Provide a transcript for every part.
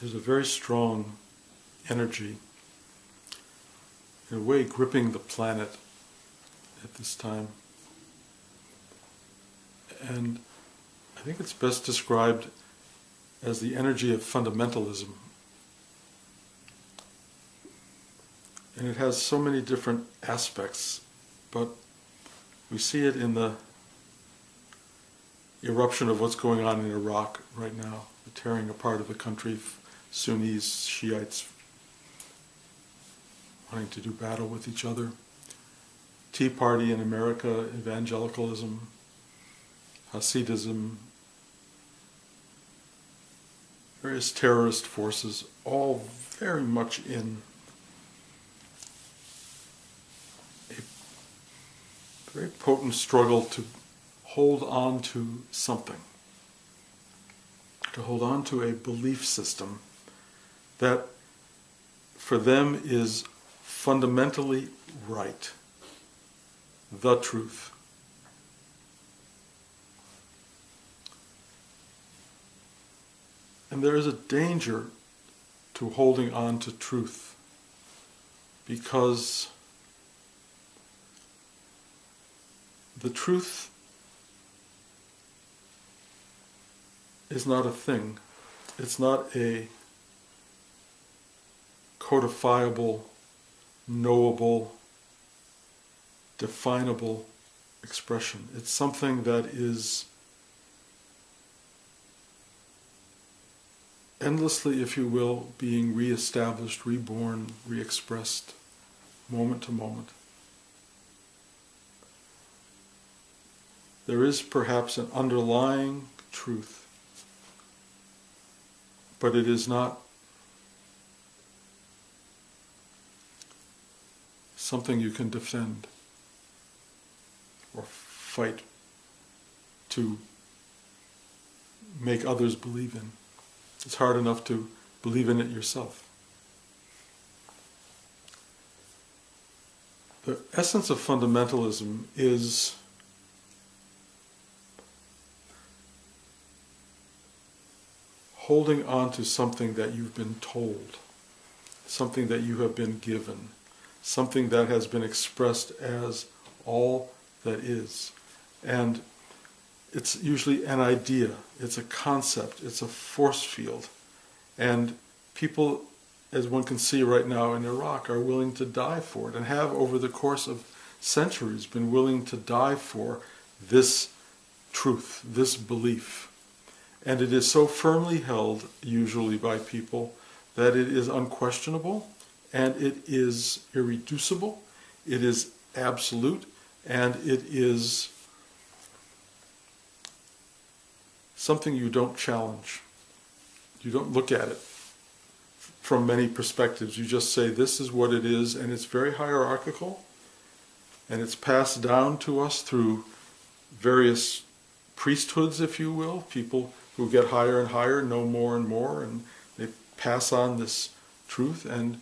there's a very strong energy, in a way gripping the planet at this time. And I think it's best described as the energy of fundamentalism. And it has so many different aspects, but we see it in the eruption of what's going on in Iraq right now, the tearing apart of the country, Sunnis, Shiites wanting to do battle with each other. Tea Party in America, evangelicalism, Hasidism, various terrorist forces, all very much in a very potent struggle to hold on to something, to hold on to a belief system that for them is fundamentally right, the truth. And there is a danger to holding on to truth, because the truth is not a thing. It's not a codifiable, knowable, definable expression. It's something that is endlessly, if you will, being re-established, reborn, re-expressed, moment to moment. There is perhaps an underlying truth, but it is not something you can defend or fight to make others believe in. It's hard enough to believe in it yourself. The essence of fundamentalism is holding on to something that you've been told, something that you have been given, something that has been expressed as all that is. And it's usually an idea, it's a concept, it's a force field. And people, as one can see right now in Iraq, are willing to die for it, and have over the course of centuries been willing to die for this truth, this belief. And it is so firmly held, usually by people, that it is unquestionable, and it is irreducible, it is absolute, and it is something you don't challenge. You don't look at it from many perspectives. You just say, this is what it is, and it's very hierarchical, and it's passed down to us through various priesthoods, if you will, people who get higher and higher, know more and more, and they pass on this truth, and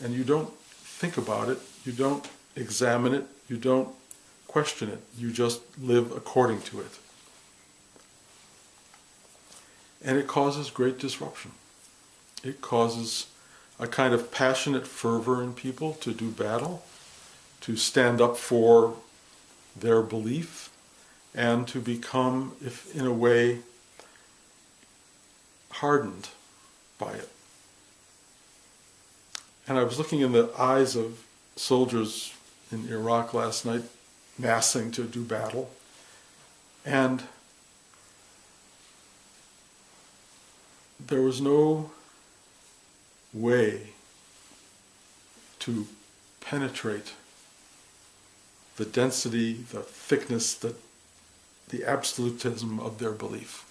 you don't think about it, you don't examine it, you don't question it, you just live according to it. And it causes great disruption. It causes a kind of passionate fervor in people to do battle, to stand up for their belief, and to become, if in a way, hardened by it. And I was looking in the eyes of soldiers in Iraq last night, massing to do battle, and there was no way to penetrate the density, the thickness, the absolutism of their belief.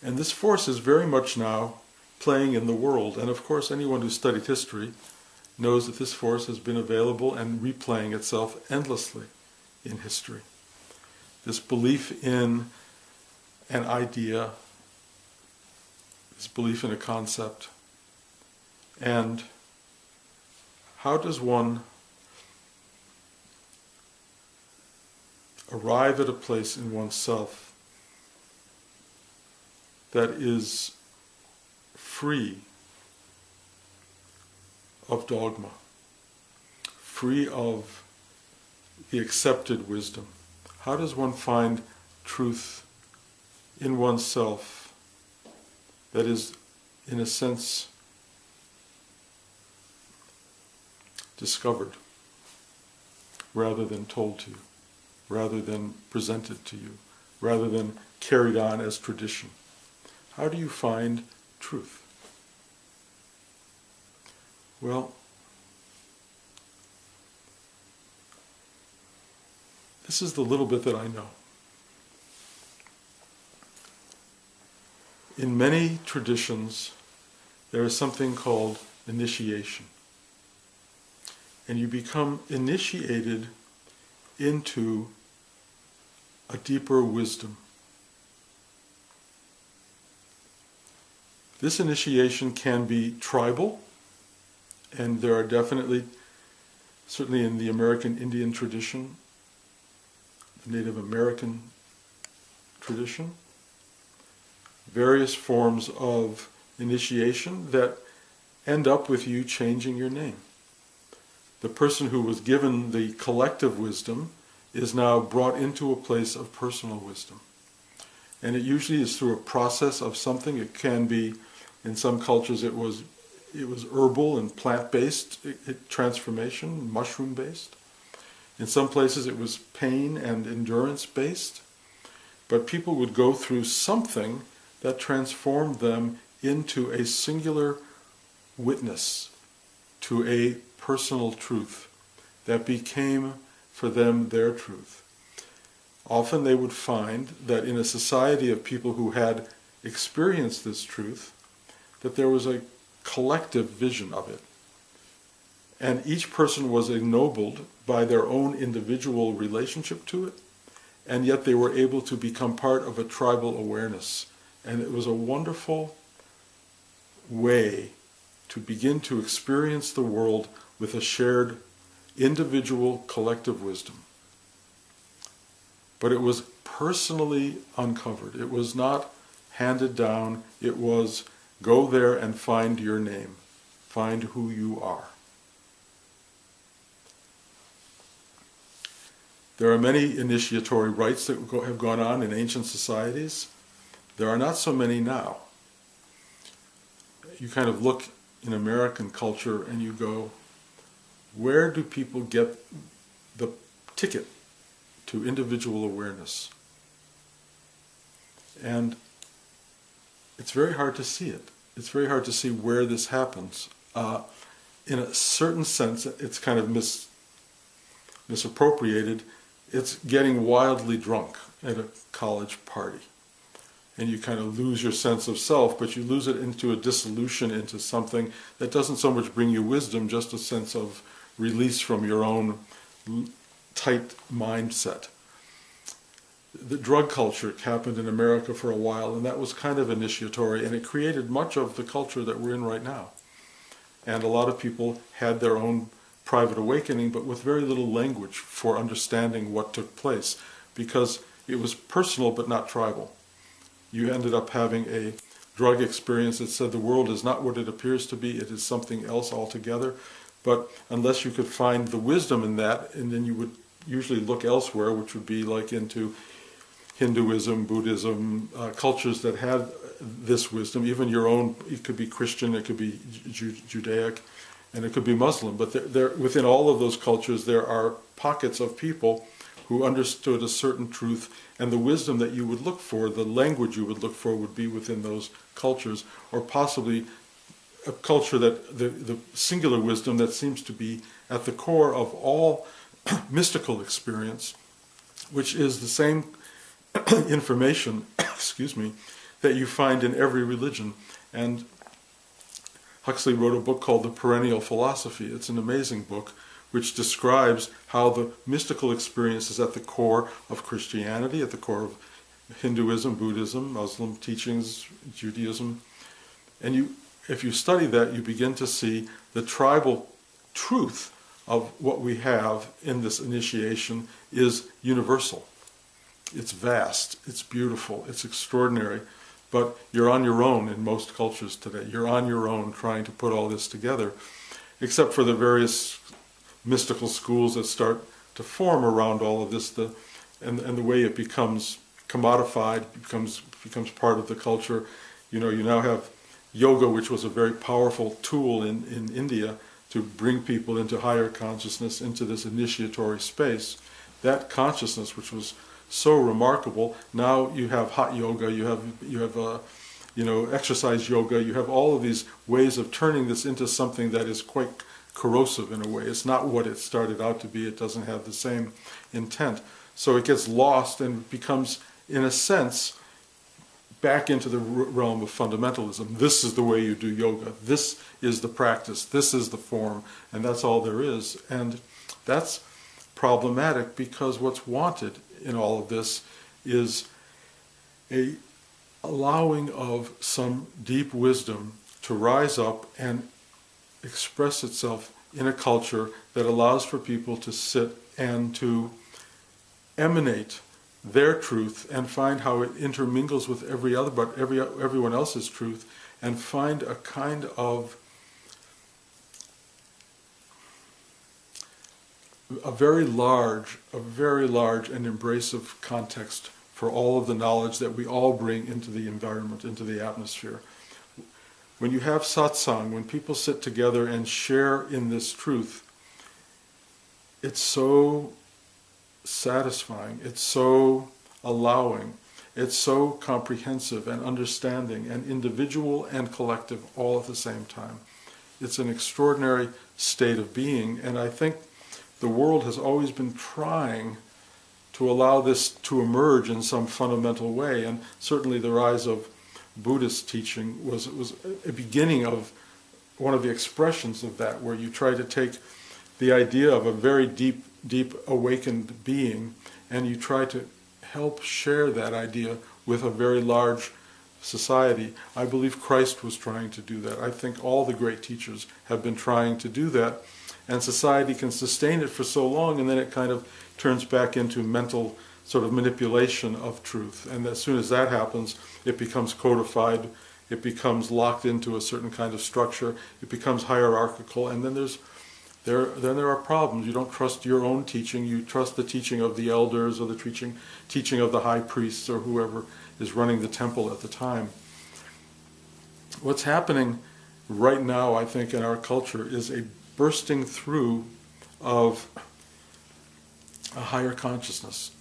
And this force is very much now playing in the world. And of course, anyone who studied history knows that this force has been available and replaying itself endlessly in history. This belief in an idea, this belief in a concept. And how does one arrive at a place in oneself that is free of dogma, free of the accepted wisdom? How does one find truth in oneself that is, in a sense, discovered rather than told to you, rather than presented to you, rather than carried on as tradition? How do you find truth? Well, this is the little bit that I know. In many traditions, there is something called initiation. And you become initiated into a deeper wisdom. This initiation can be tribal, and there are definitely, certainly in the American Indian tradition, the Native American tradition, various forms of initiation that end up with you changing your name. The person who was given the collective wisdom is now brought into a place of personal wisdom. And it usually is through a process of something. It can be, in some cultures it was herbal and plant-based transformation, mushroom-based. In some places it was pain and endurance-based. But people would go through something that transformed them into a singular witness to a personal truth that became for them their truth. Often they would find that in a society of people who had experienced this truth, that there was a collective vision of it. And each person was ennobled by their own individual relationship to it, and yet they were able to become part of a tribal awareness. And it was a wonderful way to begin to experience the world with a shared individual collective wisdom. But it was personally uncovered. It was not handed down. It was go there and find your name. Find who you are. There are many initiatory rites that have gone on in ancient societies. There are not so many now. You kind of look in American culture and you go, where do people get the ticket to individual awareness? And it's very hard to see it. It's very hard to see where this happens. In a certain sense, it's kind of misappropriated. It's getting wildly drunk at a college party. And you kind of lose your sense of self, but you lose it into a dissolution, into something that doesn't so much bring you wisdom, just a sense of release from your own tight mindset. The drug culture happened in America for a while, and that was kind of initiatory, and it created much of the culture that we're in right now. And a lot of people had their own private awakening, but with very little language for understanding what took place, because it was personal but not tribal. You ended up having a drug experience that said the world is not what it appears to be, it is something else altogether. But unless you could find the wisdom in that, and then you would usually look elsewhere, which would be like into Hinduism, Buddhism, cultures that had this wisdom, even your own. It could be Christian, it could be Judaic, and it could be Muslim. But within all of those cultures there are pockets of people who understood a certain truth, and the wisdom that you would look for, the language you would look for, would be within those cultures, or possibly a culture that the singular wisdom that seems to be at the core of all mystical experience, which is the same information, that you find in every religion. And Huxley wrote a book called The Perennial Philosophy. It's an amazing book which describes how the mystical experience is at the core of Christianity, at the core of Hinduism, Buddhism, Muslim teachings, Judaism. And if you study that, you begin to see the tribal truth of what we have in this initiation is universal. It's vast, it's beautiful, it's extraordinary. but you're on your own in most cultures today. You're on your own trying to put all this together, except for the various mystical schools that start to form around all of this, and the way it becomes commodified, becomes part of the culture. You now have yoga, which was a very powerful tool in India to bring people into higher consciousness, into this initiatory space. That consciousness, which was so remarkable, now you have hot yoga, you have exercise yoga, you have all of these ways of turning this into something that is quite corrosive in a way. It's not what it started out to be. It doesn't have the same intent. So it gets lost and becomes, in a sense, back into the realm of fundamentalism. This is the way you do yoga. This is the practice. This is the form. And that's all there is. And that's problematic, because what's wanted in all of this is a allowing of some deep wisdom to rise up and express itself in a culture that allows for people to sit and to emanate their truth and find how it intermingles with everyone else's truth, and find a kind of a very large and embracive context for all of the knowledge that we all bring into the environment, into the atmosphere. When you have satsang, when people sit together and share in this truth, it's so satisfying, it's so allowing, it's so comprehensive and understanding and individual and collective all at the same time. It's an extraordinary state of being, and I think the world has always been trying to allow this to emerge in some fundamental way, and certainly the rise of Buddhist teaching was a beginning of one of the expressions of that, where you try to take the idea of a very deep awakened being, and you try to help share that idea with a very large society. I believe Christ was trying to do that. I think all the great teachers have been trying to do that, and society can sustain it for so long, and then it kind of turns back into mental sort of manipulation of truth. And as soon as that happens, it becomes codified, it becomes locked into a certain kind of structure, it becomes hierarchical, and then there are problems. You don't trust your own teaching, you trust the teaching of the elders or the teaching of the high priests or whoever is running the temple at the time. What's happening right now, I think, in our culture is a bursting through of a higher consciousness.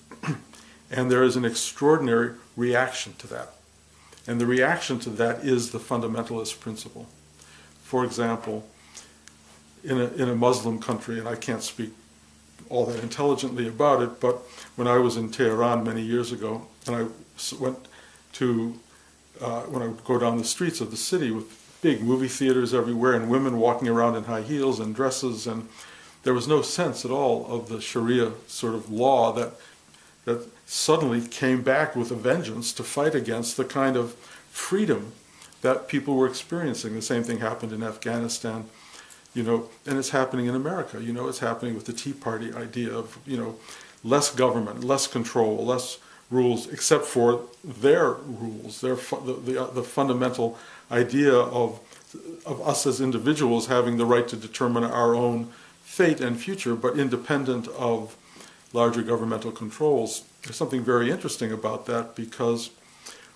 And there is an extraordinary reaction to that. And the reaction to that is the fundamentalist principle. For example, in a Muslim country, and I can't speak all that intelligently about it, but when I was in Tehran many years ago, and I went to, when I would go down the streets of the city with big movie theaters everywhere and women walking around in high heels and dresses, and there was no sense at all of the Sharia sort of law that suddenly came back with a vengeance to fight against the kind of freedom that people were experiencing. The same thing happened in Afghanistan, and it's happening in America. It's happening with the Tea Party idea of, less government, less control, less rules, except for their rules, the fundamental idea of us as individuals having the right to determine our own fate and future, but independent of larger governmental controls. There's something very interesting about that, because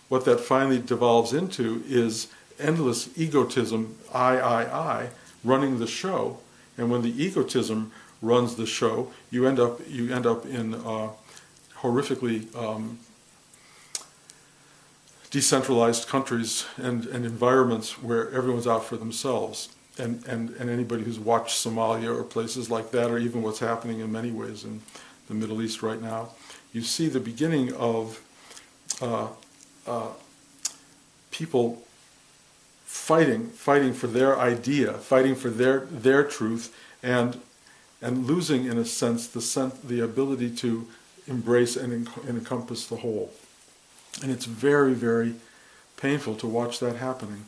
what that finally devolves into is endless egotism, I, running the show. And when the egotism runs the show, you end up in horrifically decentralized countries and environments where everyone's out for themselves. And anybody who's watched Somalia or places like that, or even what's happening in many ways in the Middle East right now, you see the beginning of people fighting for their idea, fighting for their truth, and losing, in a sense, the ability to embrace and encompass the whole. And it's very, very painful to watch that happening.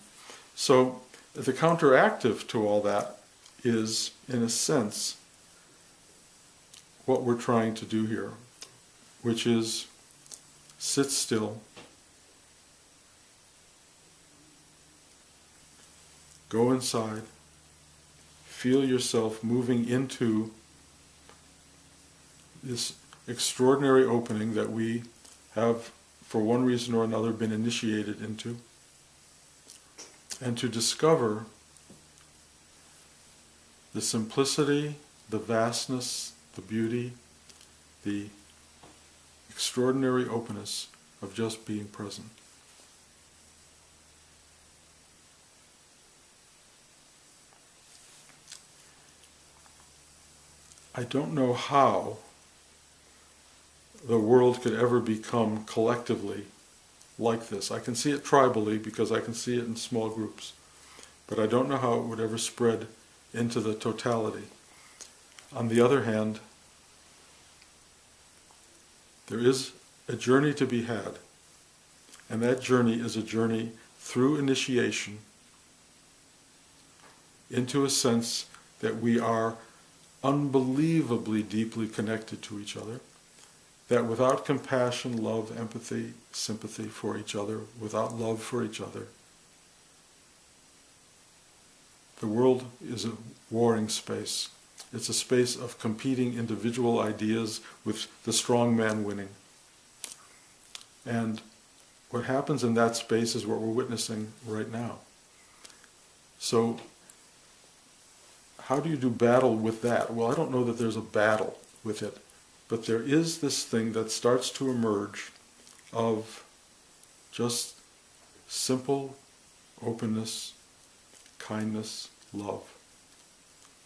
So the counteractive to all that is, in a sense, what we're trying to do here, which is sit still go inside, feel yourself moving into this extraordinary opening that we have, for one reason or another, been initiated into, and to discover the simplicity, the vastness, the beauty, the extraordinary openness of just being present. I don't know how the world could ever become collectively like this. I can see it tribally because I can see it in small groups, but I don't know how it would ever spread into the totality. On the other hand, there is a journey to be had, and that journey is a journey through initiation into a sense that we are unbelievably deeply connected to each other, that without compassion, love, empathy, sympathy for each other, without love for each other, the world is a warring space. It's a space of competing individual ideas with the strong man winning. And what happens in that space is what we're witnessing right now. So, how do you do battle with that? Well, I don't know that there's a battle with it, but there is this thing that starts to emerge of just simple openness, kindness, love.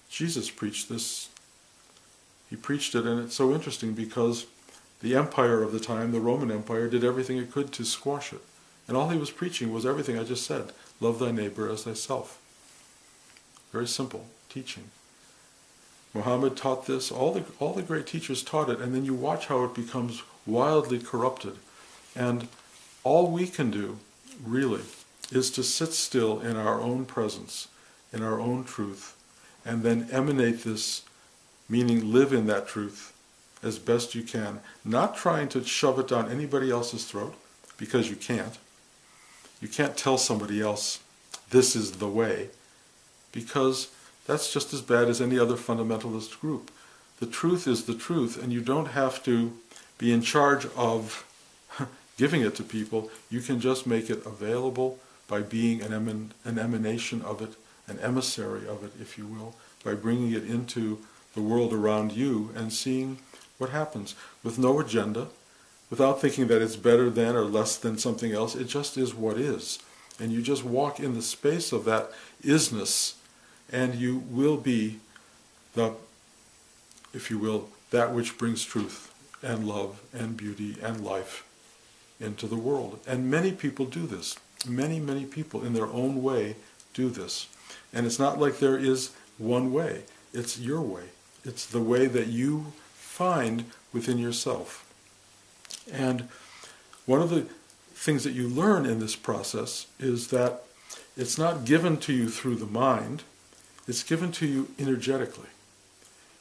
Jesus preached this. He preached it, and it's so interesting because the empire of the time, the Roman Empire, did everything it could to squash it. And all he was preaching was everything I just said. Love thy neighbor as thyself. Very simple teaching. Muhammad taught this, all the great teachers taught it, and then you watch how it becomes wildly corrupted. And all we can do, really, is to sit still in our own presence, in our own truth, and then emanate this, meaning live in that truth as best you can, not trying to shove it down anybody else's throat, because you can't. You can't tell somebody else, this is the way, because that's just as bad as any other fundamentalist group. The truth is the truth, and you don't have to be in charge of giving it to people. You can just make it available by being an emanation of it, an emissary of it, if you will, by bringing it into the world around you and seeing what happens, with no agenda, without thinking that it's better than or less than something else. It just is what is. And you just walk in the space of that isness, and you will be the, if you will, that which brings truth and love and beauty and life into the world. And many people do this. Many, many people in their own way do this. And it's not like there is one way. It's your way. It's the way that you find within yourself. And one of the things that you learn in this process is that it's not given to you through the mind, it's given to you energetically.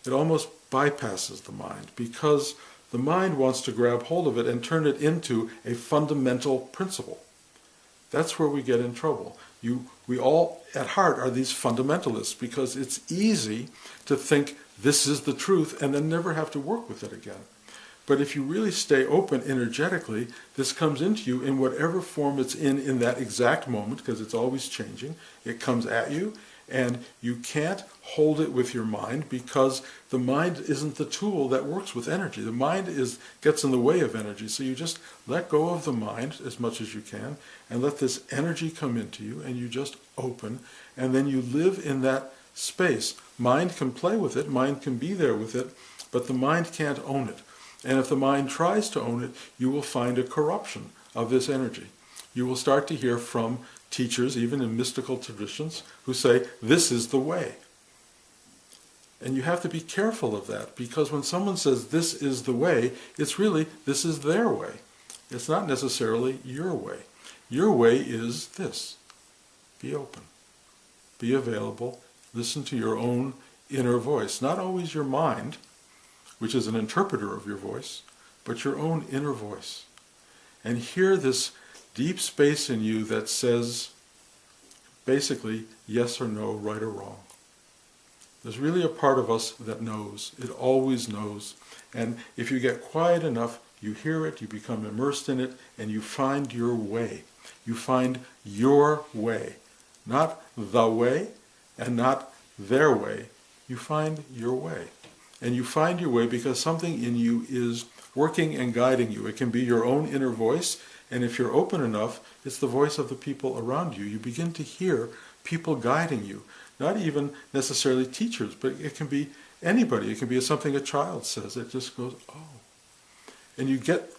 It almost bypasses the mind, because the mind wants to grab hold of it and turn it into a fundamental principle. That's where we get in trouble. We all, at heart, are these fundamentalists, because it's easy to think this is the truth and then never have to work with it again. But if you really stay open energetically, this comes into you in whatever form it's in that exact moment, because it's always changing. It comes at you, and you can't hold it with your mind, because the mind isn't the tool that works with energy. The mind gets in the way of energy. So you just let go of the mind as much as you can, and let this energy come into you, and you just open, and then you live in that space. Mind can play with it, mind can be there with it, but the mind can't own it. And if the mind tries to own it, you will find a corruption of this energy. You will start to hear from teachers, even in mystical traditions, who say, this is the way. And you have to be careful of that, because when someone says this is the way, it's really this is their way. It's not necessarily your way. Your way is this. Be open. Be available. Listen to your own inner voice. Not always your mind, which is an interpreter of your voice, but your own inner voice. And hear this deep space in you that says, basically yes or no, right or wrong. There's really a part of us that knows. It always knows. And if you get quiet enough, you hear it, you become immersed in it, and you find your way. You find your way. Not the way, and not their way. You find your way. And you find your way because something in you is working and guiding you. It can be your own inner voice, and if you're open enough, it's the voice of the people around you. You begin to hear people guiding you. Not even necessarily teachers, but it can be anybody. It can be something a child says. It just goes, oh. And you get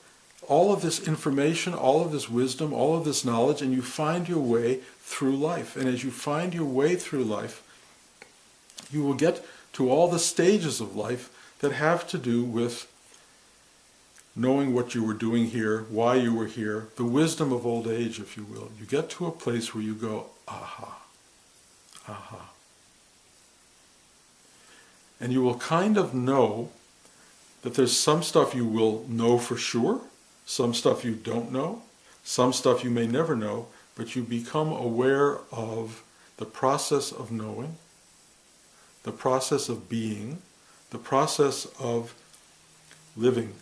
all of this information, all of this wisdom, all of this knowledge, and you find your way through life. And as you find your way through life, you will get to all the stages of life that have to do with knowing what you were doing here, why you were here, the wisdom of old age, if you will. You get to a place where you go, aha, aha. And you will kind of know that there's some stuff you will know for sure, some stuff you don't know, some stuff you may never know, but you become aware of the process of knowing, the process of being, the process of living.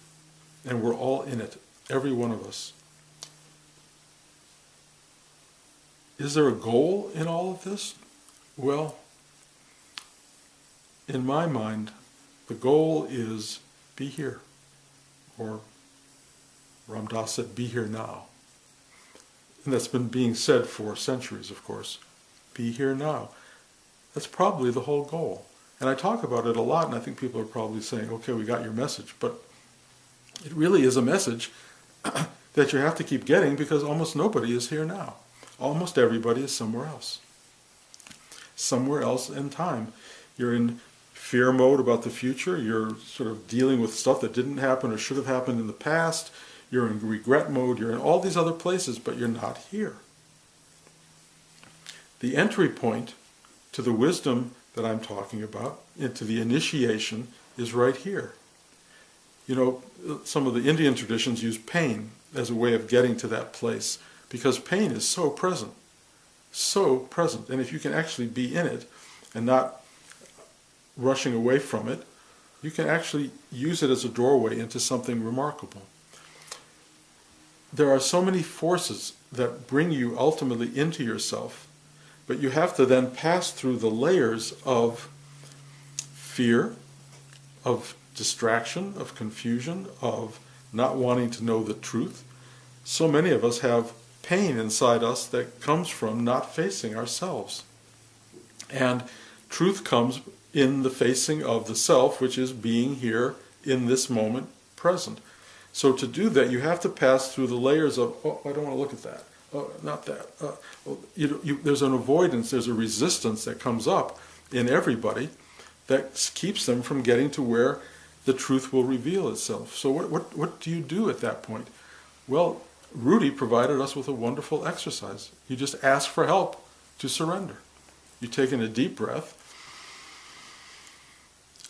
And we're all in it, every one of us. Is there a goal in all of this? Well, in my mind, the goal is be here. Or Ram Dass said, be here now. And that's been being said for centuries, of course. Be here now. That's probably the whole goal. And I talk about it a lot, and I think people are probably saying, okay, we got your message. But it really is a message that you have to keep getting because almost nobody is here now. Almost everybody is somewhere else. Somewhere else in time. You're in fear mode about the future. You're sort of dealing with stuff that didn't happen or should have happened in the past. You're in regret mode. You're in all these other places, but you're not here. The entry point to the wisdom that I'm talking about, into the initiation, is right here. You know, some of the Indian traditions use pain as a way of getting to that place because pain is so present. So present. And if you can actually be in it and not rushing away from it, you can actually use it as a doorway into something remarkable. There are so many forces that bring you ultimately into yourself, but you have to then pass through the layers of fear, of distraction, of confusion, of not wanting to know the truth. So many of us have pain inside us that comes from not facing ourselves. And truth comes in the facing of the self, which is being here in this moment present. So to do that, you have to pass through the layers of, oh, I don't want to look at that. Oh, not that. There's an avoidance, there's a resistance that comes up in everybody that keeps them from getting to where the truth will reveal itself. So what do you do at that point? Well, Rudy provided us with a wonderful exercise. You just ask for help to surrender. You take in a deep breath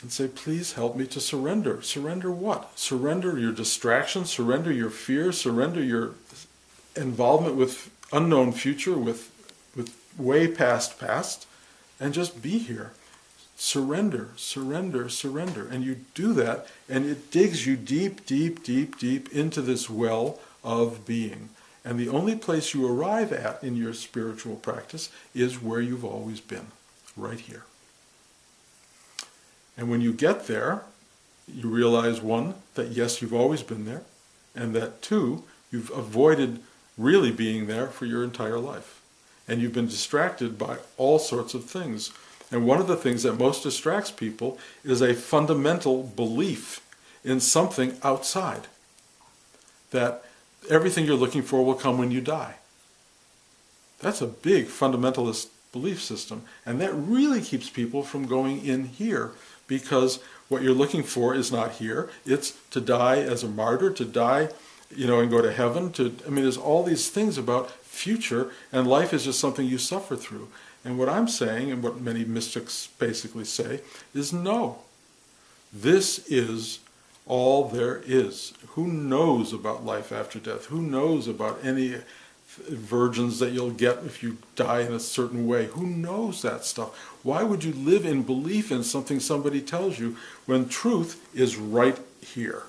and say, please help me to surrender. Surrender what? Surrender your distraction, surrender your fear, surrender your involvement with unknown future, with way past, and just be here. Surrender, surrender, surrender. And you do that, and it digs you deep, deep, deep, deep into this well of being. And the only place you arrive at in your spiritual practice is where you've always been, right here. And when you get there, you realize, one, that yes, you've always been there, and that two, you've avoided really being there for your entire life. And you've been distracted by all sorts of things. And one of the things that most distracts people is a fundamental belief in something outside. That everything you're looking for will come when you die. That's a big fundamentalist belief system. And that really keeps people from going in here, because what you're looking for is not here. It's to die as a martyr, to die, and go to heaven. There's all these things about future, and life is just something you suffer through. And what I'm saying, and what many mystics basically say, is no. This is all there is. Who knows about life after death? Who knows about any virgins that you'll get if you die in a certain way. Who knows that stuff? Why would you live in belief in something somebody tells you when truth is right here?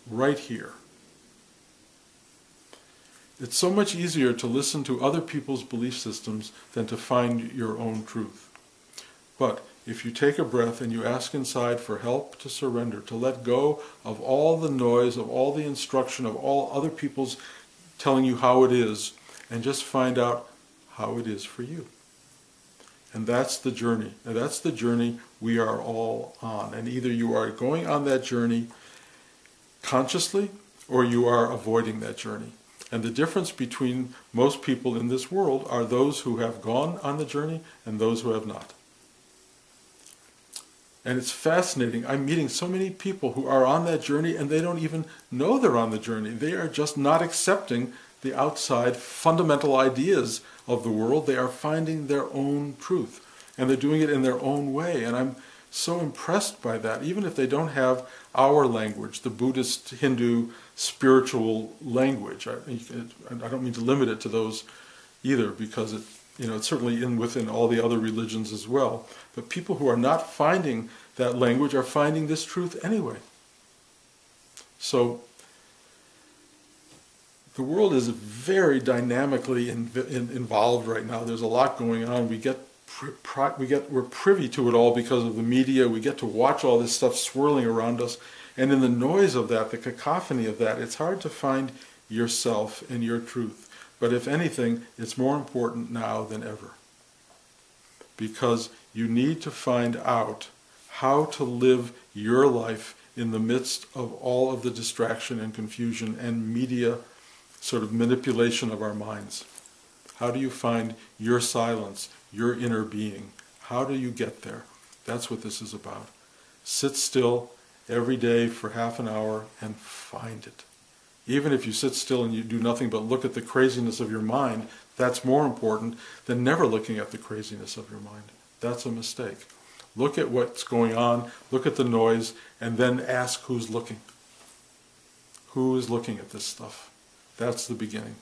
Right here. It's so much easier to listen to other people's belief systems than to find your own truth. But if you take a breath and you ask inside for help to surrender, to let go of all the noise, of all the instruction, of all other people's telling you how it is, and just find out how it is for you. And that's the journey. And that's the journey we are all on. And either you are going on that journey consciously, or you are avoiding that journey. And the difference between most people in this world are those who have gone on the journey and those who have not. And it's fascinating. I'm meeting so many people who are on that journey and they don't even know they're on the journey. They are just not accepting the outside fundamental ideas of the world. They are finding their own truth. And they're doing it in their own way. And I'm so impressed by that. Even if they don't have our language, the Buddhist, Hindu, spiritual language. I don't mean to limit it to those either, because it's certainly within all the other religions as well. But people who are not finding that language are finding this truth anyway. So the world is very dynamically involved right now. There's a lot going on. We're privy to it all because of the media. We get to watch all this stuff swirling around us. And in the noise of that, the cacophony of that, it's hard to find yourself and your truth. But if anything, it's more important now than ever. Because you need to find out how to live your life in the midst of all of the distraction and confusion and media sort of manipulation of our minds. How do you find your silence, your inner being? How do you get there? That's what this is about. Sit still every day for half an hour and find it. Even if you sit still and you do nothing but look at the craziness of your mind, that's more important than never looking at the craziness of your mind. That's a mistake. Look at what's going on, look at the noise, and then ask who's looking. Who is looking at this stuff? That's the beginning.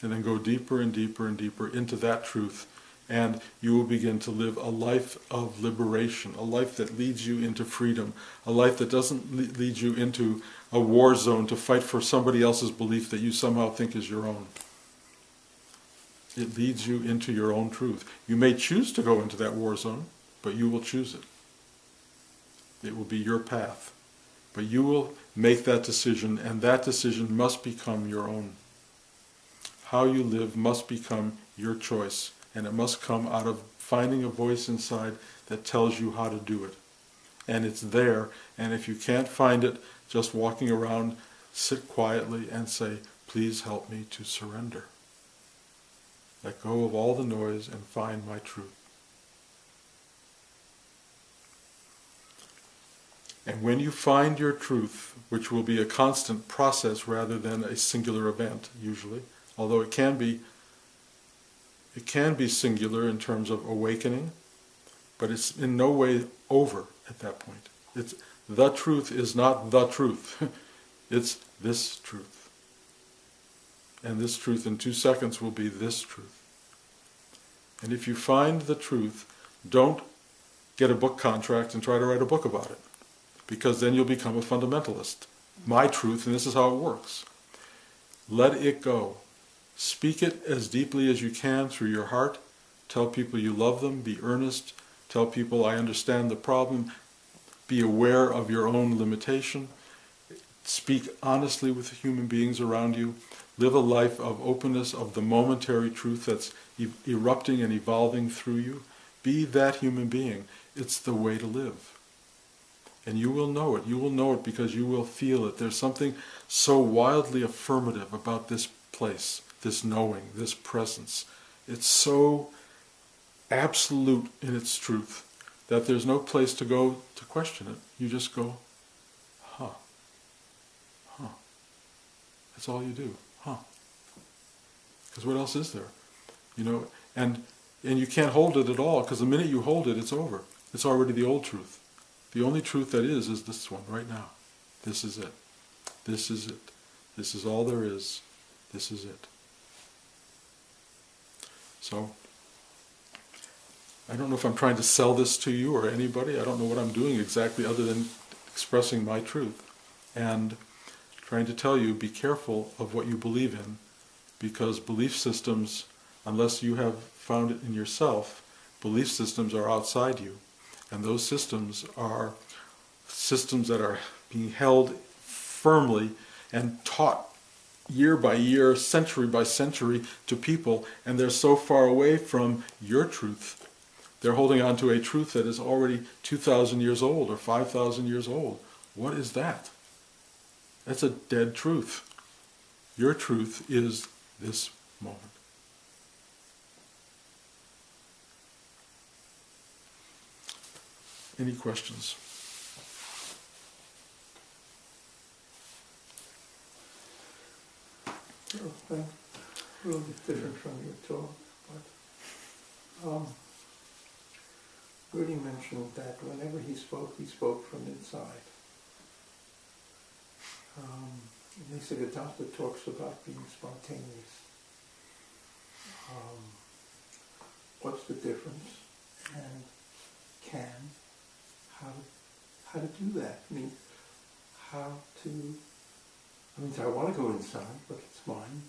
And then go deeper and deeper and deeper into that truth, and you will begin to live a life of liberation, a life that leads you into freedom, a life that doesn't lead you into a war zone to fight for somebody else's belief that you somehow think is your own. It leads you into your own truth. You may choose to go into that war zone, but you will choose it. It will be your path. But you will make that decision, and that decision must become your own. How you live must become your choice, and it must come out of finding a voice inside that tells you how to do it. And it's there, and if you can't find it, just walking around, sit quietly and say, please help me to surrender. Let go of all the noise and find my truth. And when you find your truth, which will be a constant process rather than a singular event, usually, although it can be singular in terms of awakening, but it's in no way over at that point. The truth is not the truth. It's this truth. And this truth in 2 seconds will be this truth. And if you find the truth, don't get a book contract and try to write a book about it, because then you'll become a fundamentalist. My truth, and this is how it works. Let it go. Speak it as deeply as you can through your heart. Tell people you love them. Be earnest. Tell people, I understand the problem. Be aware of your own limitation. Speak honestly with human beings around you. Live a life of openness, of the momentary truth that's erupting and evolving through you. Be that human being. It's the way to live. And you will know it. You will know it because you will feel it. There's something so wildly affirmative about this place, this knowing, this presence. It's so absolute in its truth that there's no place to go to question it. You just go, huh. That's all you do, huh. Because what else is there? And you can't hold it at all, because the minute you hold it, it's over. It's already the old truth. The only truth that is this one right now. This is it. This is it. This is all there is. This is it. So, I don't know if I'm trying to sell this to you or anybody. I don't know what I'm doing exactly other than expressing my truth. And trying to tell you, be careful of what you believe in, because belief systems, unless you have found it in yourself, belief systems are outside you. And those systems are systems that are being held firmly and taught year by year, century by century to people, and they're so far away from your truth. They're holding on to a truth that is already 2,000 years old or 5,000 years old. What is that? That's a dead truth. Your truth is this moment. Any questions? Well, a little bit different from your talk, but Rudy mentioned that whenever he spoke from inside. He said Vedanta talks about being spontaneous. What's the difference? And how to do that? I mean, I want to go inside, but it's mine.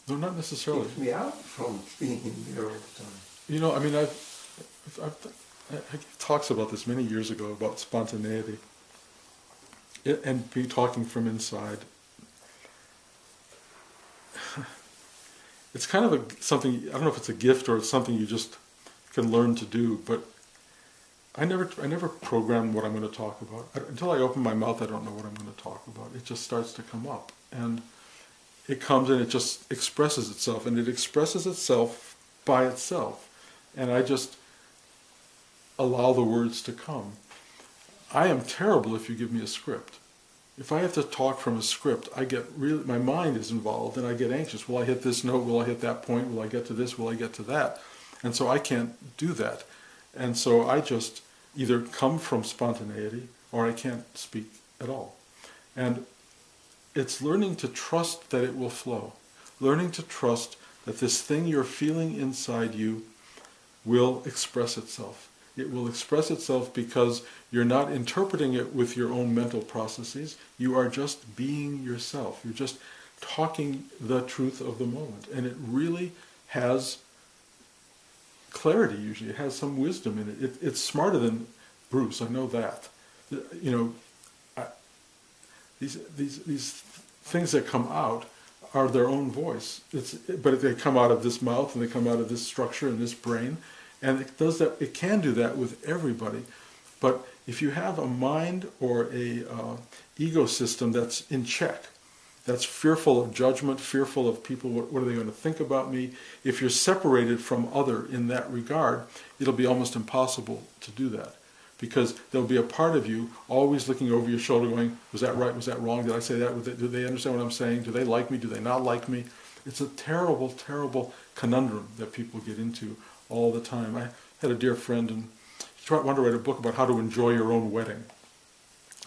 No, not necessarily. It keeps me out from being in there all the time. You know, I mean, I gave talks about this many years ago about spontaneity and be talking from inside. It's kind of something, I don't know if it's a gift or it's something you just can learn to do, but I never program what I'm going to talk about. Until I open my mouth, I don't know what I'm going to talk about. It just starts to come up. And it comes and it just expresses itself. And it expresses itself by itself. And I just allow the words to come. I am terrible if you give me a script. If I have to talk from a script, my mind is involved and I get anxious. Will I hit this note? Will I hit that point? Will I get to this? Will I get to that? And so I can't do that. And so I just either come from spontaneity or I can't speak at all. And it's learning to trust that it will flow. Learning to trust that this thing you're feeling inside you will express itself. It will express itself because you're not interpreting it with your own mental processes. You are just being yourself. You're just talking the truth of the moment. And it really has clarity usually. It has some wisdom in it. It's smarter than Bruce, I know that. You know, these things that come out are their own voice. But they come out of this mouth and they come out of this structure and this brain. And it does that. It can do that with everybody. But if you have a mind or a ecosystem that's in check, that's fearful of judgment, fearful of people, what are they going to think about me? If you're separated from other in that regard, it'll be almost impossible to do that. Because there'll be a part of you always looking over your shoulder going, was that right, was that wrong, did I say that, do they understand what I'm saying, do they like me, do they not like me? It's a terrible, terrible conundrum that people get into all the time. I had a dear friend and she wanted to write a book about how to enjoy your own wedding.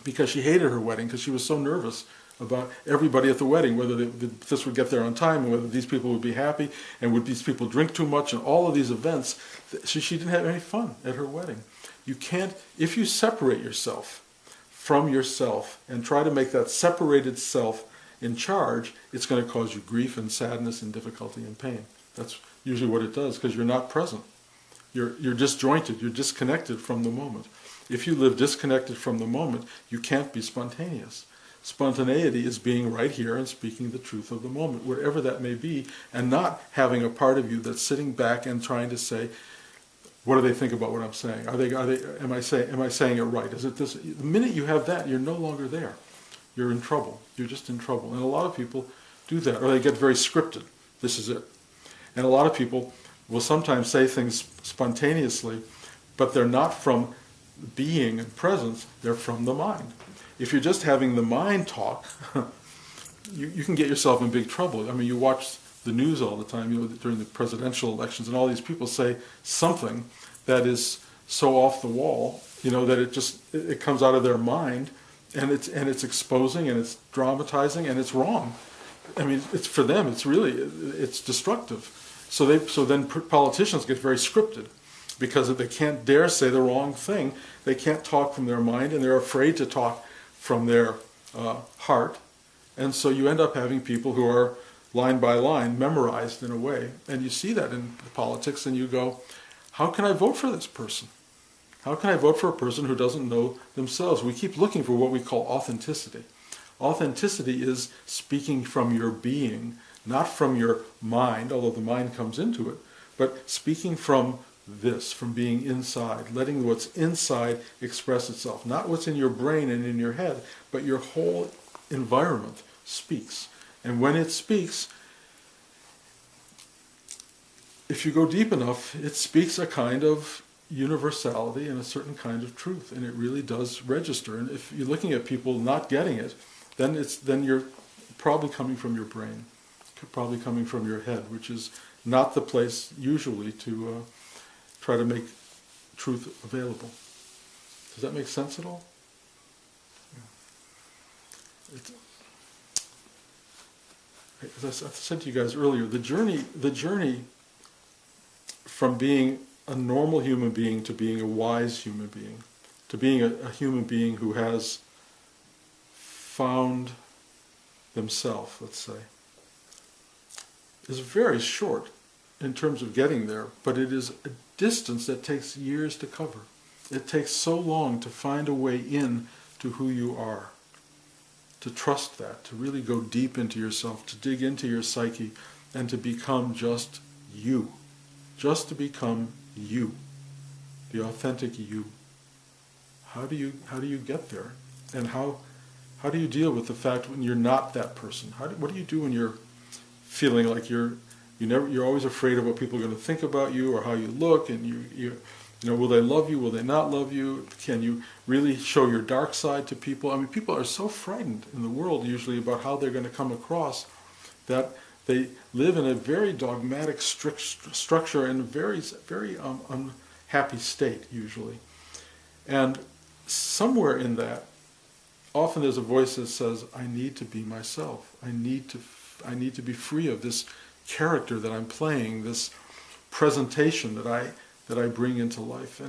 Because she hated her wedding because she was so nervous about everybody at the wedding, whether this would get there on time, and whether these people would be happy, and would these people drink too much, and all of these events. She didn't have any fun at her wedding. You can't, if you separate yourself from yourself and try to make that separated self in charge, it's going to cause you grief and sadness and difficulty and pain. That's usually what it does, because you're not present. You're disjointed, you're disconnected from the moment. If you live disconnected from the moment, you can't be spontaneous. Spontaneity is being right here and speaking the truth of the moment, whatever that may be, and not having a part of you that's sitting back and trying to say, what do they think about what I'm saying? Am I saying it right? Is it this? The minute you have that, you're no longer there. You're in trouble. You're just in trouble. And a lot of people do that, or they get very scripted. This is it. And a lot of people will sometimes say things spontaneously, but they're not from being and presence, they're from the mind. If you're just having the mind talk, you can get yourself in big trouble. I mean, you watch the news all the time, during the presidential elections, and all these people say something that is so off the wall, that it comes out of their mind, and it's exposing and it's dramatizing and it's wrong. I mean, it's for them. It's destructive. So then politicians get very scripted because they can't dare say the wrong thing. They can't talk from their mind, and they're afraid to talk from their heart. And so you end up having people who are line by line memorized in a way, and you see that in politics, and you go, how can I vote for this person? How can I vote for a person who doesn't know themselves? We keep looking for what we call authenticity. Authenticity is speaking from your being, not from your mind, although the mind comes into it, but speaking from this, from being inside, letting what's inside express itself. Not what's in your brain and in your head, but your whole environment speaks. And when it speaks, if you go deep enough, it speaks a kind of universality and a certain kind of truth, and it really does register. And if you're looking at people not getting it, then you're probably coming from your brain, probably coming from your head, which is not the place usually to try to make truth available. Does that make sense at all? As I said to you guys earlier, the journey from being a normal human being to being a wise human being, to being a human being who has found themselves, let's say, is very short in terms of getting there, but it is a distance that takes years to cover. It takes so long to find a way in to who you are, to trust that, to really go deep into yourself, to dig into your psyche, and to become just you. Just to become you, the authentic you. How do you get there? And how do you deal with the fact when you're not that person? What do you do when you're feeling like you're always afraid of what people are going to think about you or how you look, and you know, will they love you, will they not love you? Can you really show your dark side to people? I mean, people are so frightened in the world usually about how they're going to come across that they live in a very dogmatic structure and a very unhappy state usually. And somewhere in that, often there's a voice that says, I need to be myself. I need to be free of this character that I'm playing, this presentation that I bring into life.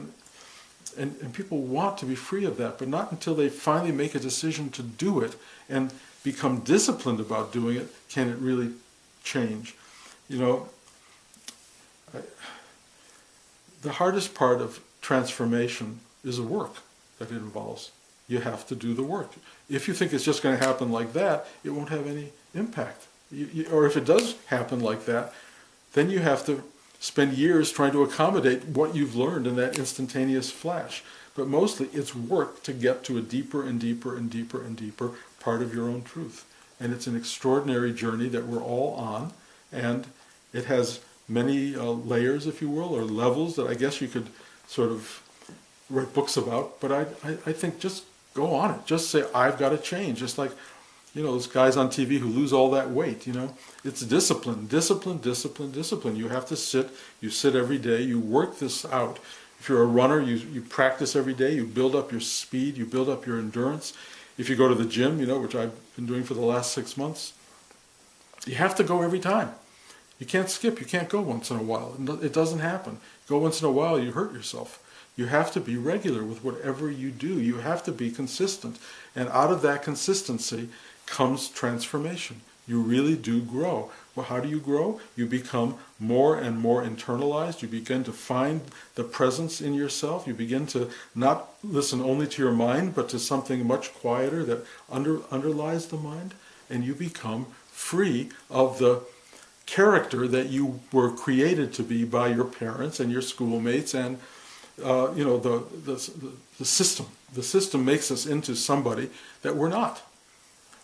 And people want to be free of that, but not until they finally make a decision to do it and become disciplined about doing it can it really change. You know, the hardest part of transformation is the work that it involves. You have to do the work. If you think it's just going to happen like that, it won't have any impact. Or if it does happen like that, then you have to spend years trying to accommodate what you've learned in that instantaneous flash. But mostly it's work to get to a deeper and deeper and deeper and deeper part of your own truth. And it's an extraordinary journey that we're all on, and it has many layers, if you will, or levels that I guess you could sort of write books about. But I think just go on it. Just say, I've got to change. Just like, you know, those guys on TV who lose all that weight, you know. It's discipline, discipline, discipline, discipline. You have to sit every day, you work this out. If you're a runner, you practice every day, you build up your speed, you build up your endurance. If you go to the gym, you know, which I've been doing for the last 6 months, you have to go every time. You can't skip, you can't go once in a while. It doesn't happen. Go once in a while, you hurt yourself. You have to be regular with whatever you do. You have to be consistent. And out of that consistency comes transformation. You really do grow. Well, how do you grow? You become more and more internalized. You begin to find the presence in yourself. You begin to not listen only to your mind, but to something much quieter that underlies the mind. And you become free of the character that you were created to be by your parents and your schoolmates and you know, the system. The system makes us into somebody that we're not.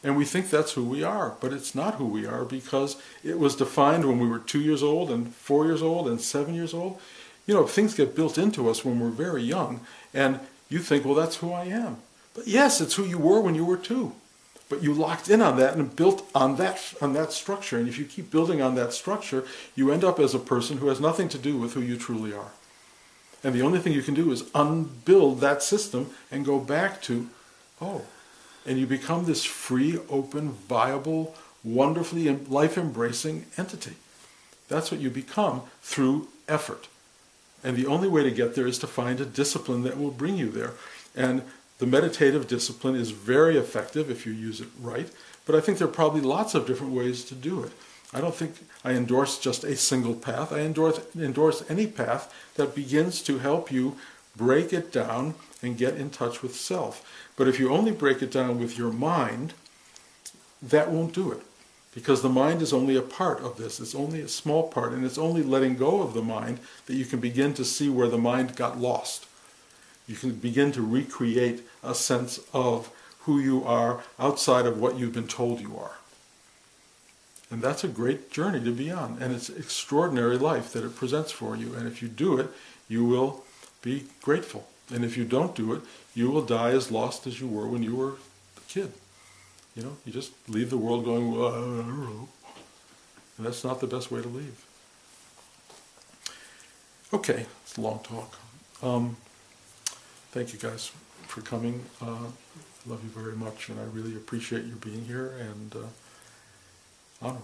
And we think that's who we are, but it's not who we are because it was defined when we were 2 years old and 4 years old and 7 years old. You know, things get built into us when we're very young, and you think, well, that's who I am. But yes, it's who you were when you were 2. But you locked in on that and built on that structure. And if you keep building on that structure, you end up as a person who has nothing to do with who you truly are. And the only thing you can do is unbuild that system and go back to, oh, and you become this free, open, viable, wonderfully life-embracing entity. That's what you become through effort. And the only way to get there is to find a discipline that will bring you there. And the meditative discipline is very effective if you use it right, but I think there are probably lots of different ways to do it. I don't think I endorse just a single path. I endorse any path that begins to help you break it down and get in touch with self. But if you only break it down with your mind, that won't do it. Because the mind is only a part of this. It's only a small part, and it's only letting go of the mind that you can begin to see where the mind got lost. You can begin to recreate a sense of who you are outside of what you've been told you are. And that's a great journey to be on, and it's an extraordinary life that it presents for you. And if you do it, you will be grateful. And if you don't do it, you will die as lost as you were when you were a kid. You know, you just leave the world going, well, I don't know. And that's not the best way to leave. Okay, it's a long talk. Thank you guys for coming. I love you very much, and I really appreciate you being here, and onward.